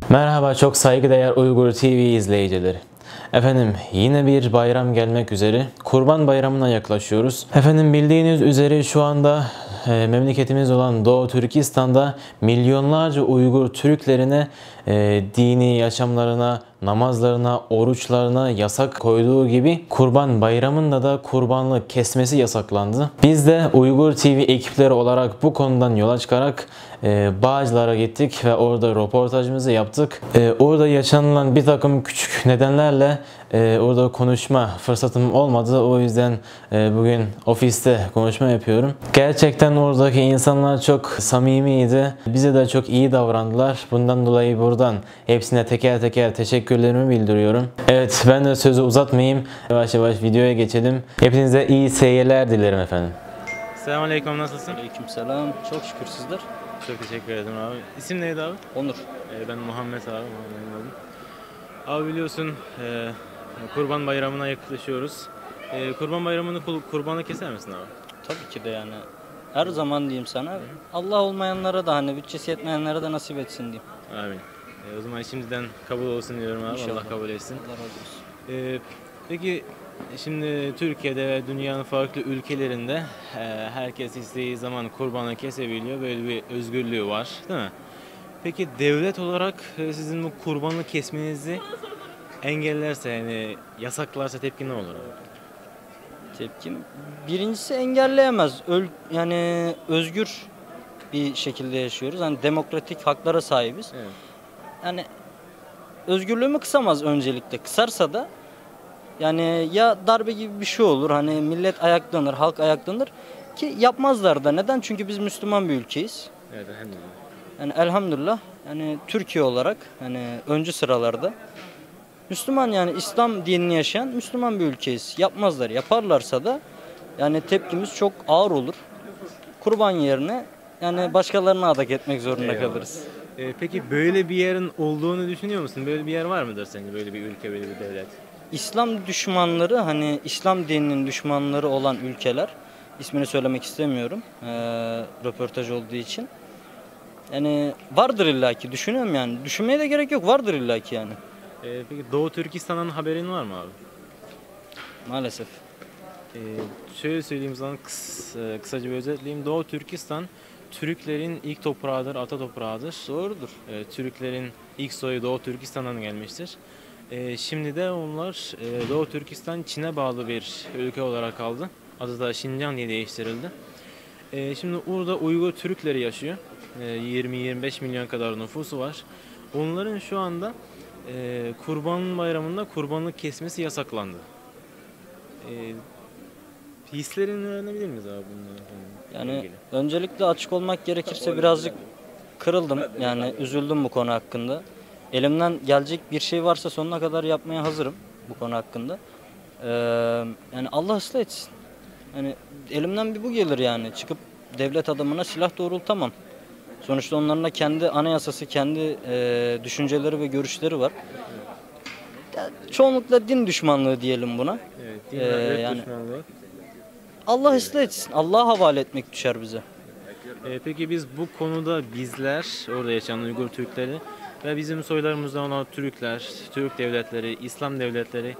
Merhaba çok saygıdeğer Uygur TV izleyicileri. Efendim yine bir bayram gelmek üzere. Kurban Bayramı'na yaklaşıyoruz. Efendim bildiğiniz üzere şu anda memleketimiz olan Doğu Türkistan'da milyonlarca Uygur Türklerine dini yaşamlarına, namazlarına, oruçlarına yasak koyduğu gibi Kurban Bayramı'nda da kurbanlık kesmesi yasaklandı. Biz de Uygur TV ekipleri olarak bu konudan yola çıkarak Bağcılar'a gittik ve orada röportajımızı yaptık. Orada yaşanılan bir takım küçük nedenlerle orada konuşma fırsatım olmadı. O yüzden bugün ofiste konuşma yapıyorum. Gerçekten oradaki insanlar çok samimiydi. Bize de çok iyi davrandılar. Bundan dolayı buradan hepsine teker teker teşekkürlerimi bildiriyorum. Evet, ben de sözü uzatmayayım. Yavaş yavaş videoya geçelim. Hepinize iyi seyirler dilerim efendim. Selamünaleyküm, nasılsın? Aleykümselam. Çok şükür sizler. Çok teşekkür ederim abi. İsim neydi abi? Onur. Ben Muhammed abi. Abi biliyorsun Kurban Bayramı'na yaklaşıyoruz. Kurban Bayramı'nı kurbanı keser misin abi? Tabii ki de yani. Her zaman diyeyim sana. Allah olmayanlara da hani bütçesi yetmeyenlere de nasip etsin diyeyim. Amin. O zaman şimdiden kabul olsun diyorum abi. İnşallah. Allah kabul etsin. Allah razı olsun. Peki şimdi Türkiye'de ve dünyanın farklı ülkelerinde herkes istediği zaman kurbanı kesebiliyor. Böyle bir özgürlüğü var, değil mi? Peki devlet olarak sizin bu kurbanı kesmenizi engellerse, yani yasaklarsa tepki ne olur abi? Tepkim birincisi engelleyemez. Yani özgür bir şekilde yaşıyoruz. Hani demokratik haklara sahibiz. Evet. Yani özgürlüğümü kısamaz öncelikle. Kısarsa da yani ya darbe gibi bir şey olur. Hani millet ayaklanır, halk ayaklanır ki yapmazlar da. Neden? Çünkü biz Müslüman bir ülkeyiz. Evet, elhamdülillah. Yani elhamdülillah yani Türkiye olarak hani öncü sıralarda Müslüman, yani İslam dinini yaşayan Müslüman bir ülkeyiz. Yapmazlar. Yaparlarsa da yani tepkimiz çok ağır olur. Kurban yerine yani başkalarına adak etmek zorunda Eyvallah. kalırız. Peki böyle bir yerin olduğunu düşünüyor musun? Böyle bir yer var mıdır sence? Böyle bir ülke, böyle bir devlet? İslam düşmanları, hani İslam dininin düşmanları olan ülkeler, ismini söylemek istemiyorum röportaj olduğu için. Yani vardır illaki, düşünüyorum yani. Düşünmeye de gerek yok, vardır illaki yani. Peki Doğu Türkistan'ın haberin var mı abi? Maalesef. Şöyle söyleyeyim sana, kısaca bir özetleyeyim. Doğu Türkistan Türklerin ilk toprağıdır, ata toprağıdır. Doğrudur. Türklerin ilk soyu Doğu Türkistan'dan gelmiştir. Şimdi de onlar Doğu Türkistan Çin'e bağlı bir ülke olarak kaldı. Adı da Şincan diye değiştirildi. Şimdi orada Uygur Türkleri yaşıyor. 20-25 milyon kadar nüfusu var. Onların şu anda Kurban Bayramı'nda kurbanlık kesmesi yasaklandı. Hislerini öğrenebilir miyiz abi bununla? Yani ilgili? öncelikle açık olmak gerekirse birazcık kırıldım. Yani üzüldüm bu konu hakkında. Elimden gelecek bir şey varsa sonuna kadar yapmaya hazırım bu konu hakkında. Yani Allah ıslah etsin. Yani elimden bir bu gelir yani. Çıkıp devlet adamına silah doğrultamam. Sonuçta onların da kendi anayasası, kendi düşünceleri ve görüşleri var. Ya, çoğunlukla din düşmanlığı diyelim buna. Evet, din ve yani düşmanlığı. Allah ıslah etsin. Allah'a havale etmek düşer bize. Peki biz bu konuda bizler, orada yaşayan Uygur Türkleri ve bizim soylarımızdan olan Türkler, Türk devletleri, İslam devletleri,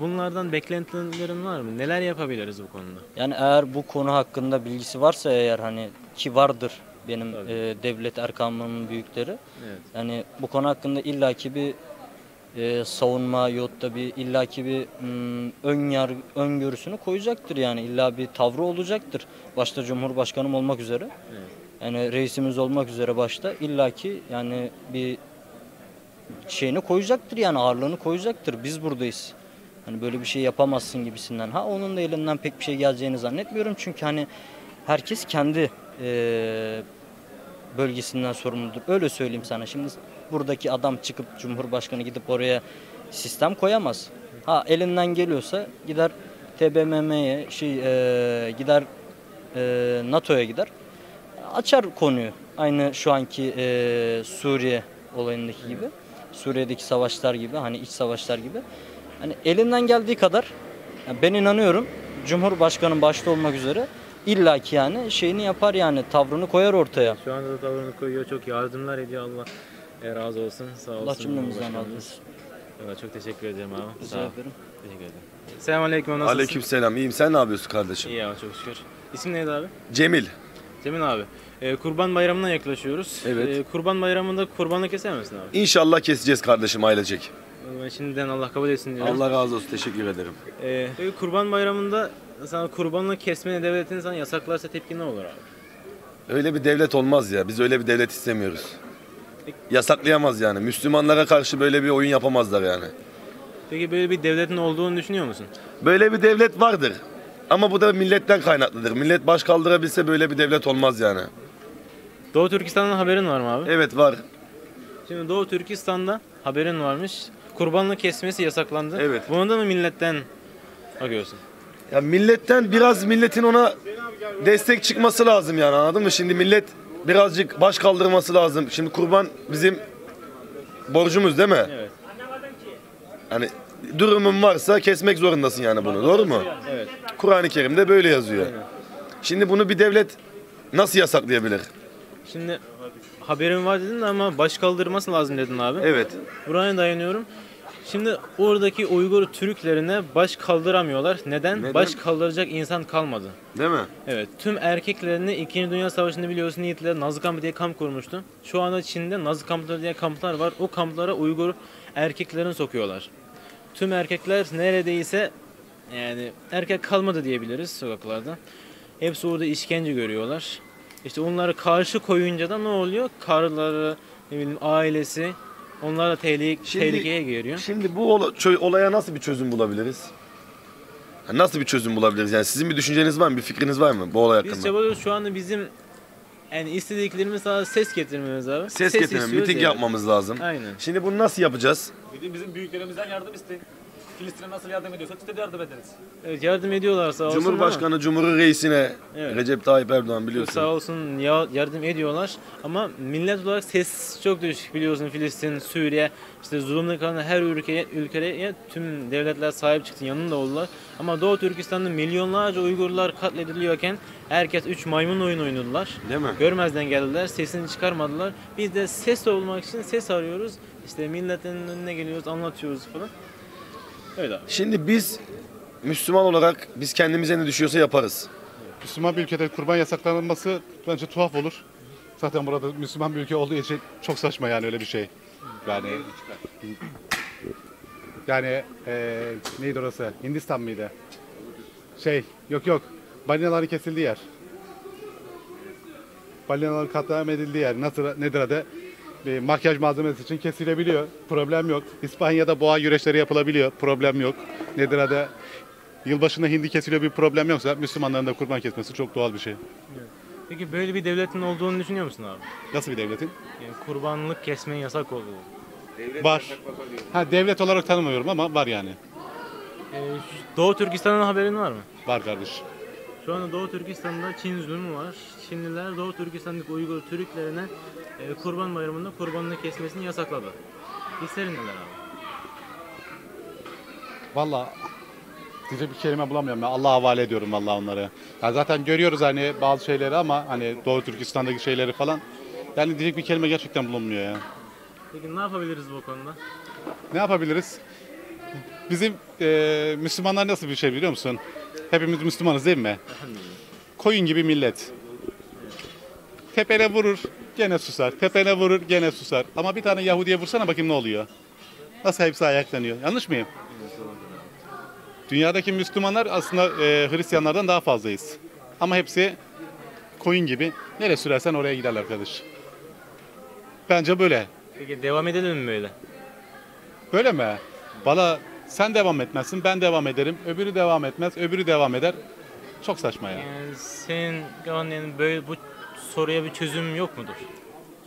bunlardan beklentilerin var mı? Neler yapabiliriz bu konuda? Yani eğer bu konu hakkında bilgisi varsa, eğer hani ki vardır benim devlet erkanlarının büyükleri. Evet. Yani bu konu hakkında illaki bir savunma yahut da bir illaki bir öngörüsünü koyacaktır, yani illa bir tavrı olacaktır. Başta Cumhurbaşkanım olmak üzere. Evet. Yani reisimiz olmak üzere başta illaki yani bir şeyini koyacaktır, yani ağırlığını koyacaktır. Biz buradayız. Hani böyle bir şey yapamazsın gibisinden. Ha, onun da elinden pek bir şey geleceğini zannetmiyorum. Çünkü hani herkes kendi bölgesinden sorumludur. Öyle söyleyeyim sana. Şimdi buradaki adam çıkıp Cumhurbaşkanı gidip oraya sistem koyamaz. Ha, elinden geliyorsa gider TBMM'ye gider NATO'ya gider. Açar konuyu. Aynı şu anki Suriye olayındaki gibi. Suriye'deki savaşlar gibi, hani iç savaşlar gibi. Hani elinden geldiği kadar, yani ben inanıyorum Cumhurbaşkanı başta olmak üzere illaki yani şeyini yapar, yani tavrını koyar ortaya. Şu anda da tavrını koyuyor, çok yardımlar ediyor Allah. Razı olsun. Sağ olsun. Allah cümlemizden Cumhurbaşkanımız. razı olsun. Evet, çok teşekkür ederim abi. Sağ Rica ol. ederim. Teşekkür ederim. Selamünaleyküm. Nasılsın? Aleykümselam. İyiyim. Sen ne yapıyorsun kardeşim? İyi abi, çok şükür. İsim neydi abi? Cemil. Cemil abi. Kurban Bayramı'na yaklaşıyoruz. Evet. Kurban Bayramı'nda kurbanı keser misin abi? İnşallah keseceğiz kardeşim ailecek. Ben şimdiden Allah kabul etsin diyorum. Allah razı olsun. Teşekkür ederim. Peki Kurban Bayramı'nda sana kurbanını kesmeni devletin sana yasaklarsa tepkin ne olur abi? Öyle bir devlet olmaz ya. Biz öyle bir devlet istemiyoruz. Yasaklayamaz yani. Müslümanlara karşı böyle bir oyun yapamazlar yani. Peki böyle bir devletin olduğunu düşünüyor musun? Böyle bir devlet vardır. Ama bu da milletten kaynaklıdır. Millet baş kaldırabilse böyle bir devlet olmaz yani. Doğu Türkistan'dan haberin var mı abi? Evet var. Şimdi Doğu Türkistan'da haberin varmış. Kurbanlık kesmesi yasaklandı. Evet. Bunu da mı milletten bakıyorsun? Ya milletten biraz milletin ona destek çıkması lazım yani, anladın mı? Şimdi millet birazcık baş kaldırması lazım. Şimdi kurban bizim borcumuz değil mi? Evet. Hani durumun varsa kesmek zorundasın yani bunu. Doğru mu? Evet. Kur'an-ı Kerim'de böyle yazıyor. Aynen. Şimdi bunu bir devlet nasıl yasaklayabilir? Şimdi haberin var dedin ama baş kaldırması lazım dedin abi. Evet. Buraya dayanıyorum. Şimdi oradaki Uygur Türklerine baş kaldıramıyorlar. Neden? Baş kaldıracak insan kalmadı. Değil mi? Evet. Tüm erkeklerini 2. Dünya Savaşı'nda biliyorsun Hitler Nazi kampı diye kamp kurmuştu. Şu anda Çin'de Nazi kampları diye kamplar var. O kamplara Uygur erkeklerini sokuyorlar. Tüm erkekler neredeyse yani erkek kalmadı diyebiliriz sokaklarda. Hepsi orada işkence görüyorlar. İşte onları karşı koyunca da ne oluyor? Karıları, ne bileyim ailesi onlar da tehlikeye giriyor. Şimdi bu olaya nasıl bir çözüm bulabiliriz? Ha, nasıl bir çözüm bulabiliriz? Yani sizin bir düşünceniz var mı? Bir fikriniz var mı bu olay Biz hakkında? çabalıyoruz şu anda bizim yani istediklerimiz sadece ses getirmemiz abi. Ses getirme, istiyoruz miting yani. yapmamız lazım. Aynen. Şimdi bunu nasıl yapacağız? Bizim büyüklerimizden yardım isteyin. Filistin'e nasıl yardım ediyorsak biz de yardım ederiz. Evet, yardım ediyorlar sağ olsun Cumhurbaşkanı, Cumhur Reisine Evet. Recep Tayyip Erdoğan ama biliyorsun. sağ olsun yardım ediyorlar ama millet olarak ses çok düşük biliyorsun Filistin, Suriye işte zulümle kalan her ülkeye tüm devletler sahip çıktı yanında oldular. Ama Doğu Türkistan'da milyonlarca Uygurlar katlediliyorken herkes 3 maymun oyun oynadılar. Değil mi? Görmezden geldiler, sesini çıkarmadılar. Biz de ses olmak için ses arıyoruz. İşte milletin önüne geliyoruz, anlatıyoruz falan. Öyle abi. Şimdi biz Müslüman olarak biz kendimize ne düşüyorsa yaparız. Müslüman bir ülkede kurban yasaklanması bence tuhaf olur. Zaten burada Müslüman bir ülke olduğu için çok saçma yani öyle bir şey. Yani neydi orası? Hindistan mıydı? Yok. Balinaların kesildiği yer. Balinaların katliam edildiği yer. Nedir adı? Bir makyaj malzemesi için kesilebiliyor. Problem yok. İspanya'da boğa güreşleri yapılabiliyor. Problem yok. Nedir adı? Yılbaşında hindi kesiliyor, bir problem yoksa Müslümanların da kurban kesmesi çok doğal bir şey. Peki böyle bir devletin olduğunu düşünüyor musun abi? Nasıl bir devletin? Yani kurbanlık kesmenin yasak olduğu. Var. Devlet olarak tanımıyorum ama var yani. Doğu Türkistan'ın haberin var mı? Var kardeş. Şu anda Doğu Türkistan'da Çin zulmü var. Çinliler Doğu Türkistan'daki Uygur Türklerine Kurban Bayramı'nda kurbanlık kesmesini yasakladı. Hislerin neler abi? Vallahi diyecek bir kelime bulamıyorum. Ben Allah'a havale ediyorum vallahi onları. Ya zaten görüyoruz hani bazı şeyleri ama hani Doğu Türkistan'daki şeyleri falan. Yani diyecek bir kelime gerçekten bulunmuyor ya. Peki ne yapabiliriz bu konuda? Ne yapabiliriz? Bizim Müslümanlar nasıl bir şey biliyor musun? Hepimiz Müslümanız değil mi? Koyun gibi millet. Tepene vurur, gene susar. Tepene vurur, gene susar. Ama bir tane Yahudi'ye vursana bakayım ne oluyor? Nasıl hepsi ayaklanıyor? Yanlış mıyım? Dünyadaki Müslümanlar aslında Hristiyanlardan daha fazlayız. Ama hepsi koyun gibi. Nereye sürersen oraya giderler kardeş. Bence böyle. Peki devam edelim mi böyle? Böyle mi? Valla sen devam etmezsin, ben devam ederim. Öbürü devam etmez, öbürü devam eder. Çok saçma ya. Yani senin yani böyle bu soruya bir çözüm yok mudur?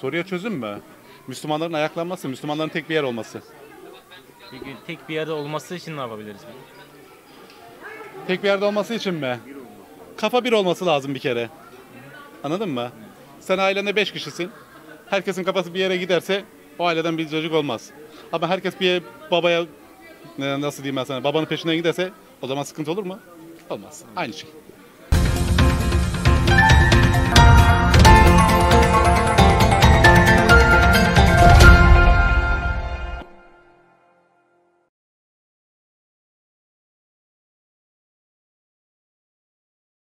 Soruya çözüm mü? Müslümanların ayaklanması, Müslümanların tek bir yer olması. Peki tek bir yerde olması için ne yapabiliriz? Tek bir yerde olması için mi? Kafa bir olması lazım bir kere. Anladın mı? Sen ailende 5 kişisin. Herkesin kafası bir yere giderse o aileden bir çocuk olmaz. Ama herkes bir babaya nasıl diyeyim ben sana babanın peşinden giderse o zaman sıkıntı olur mu? Olmaz. Aynı şey.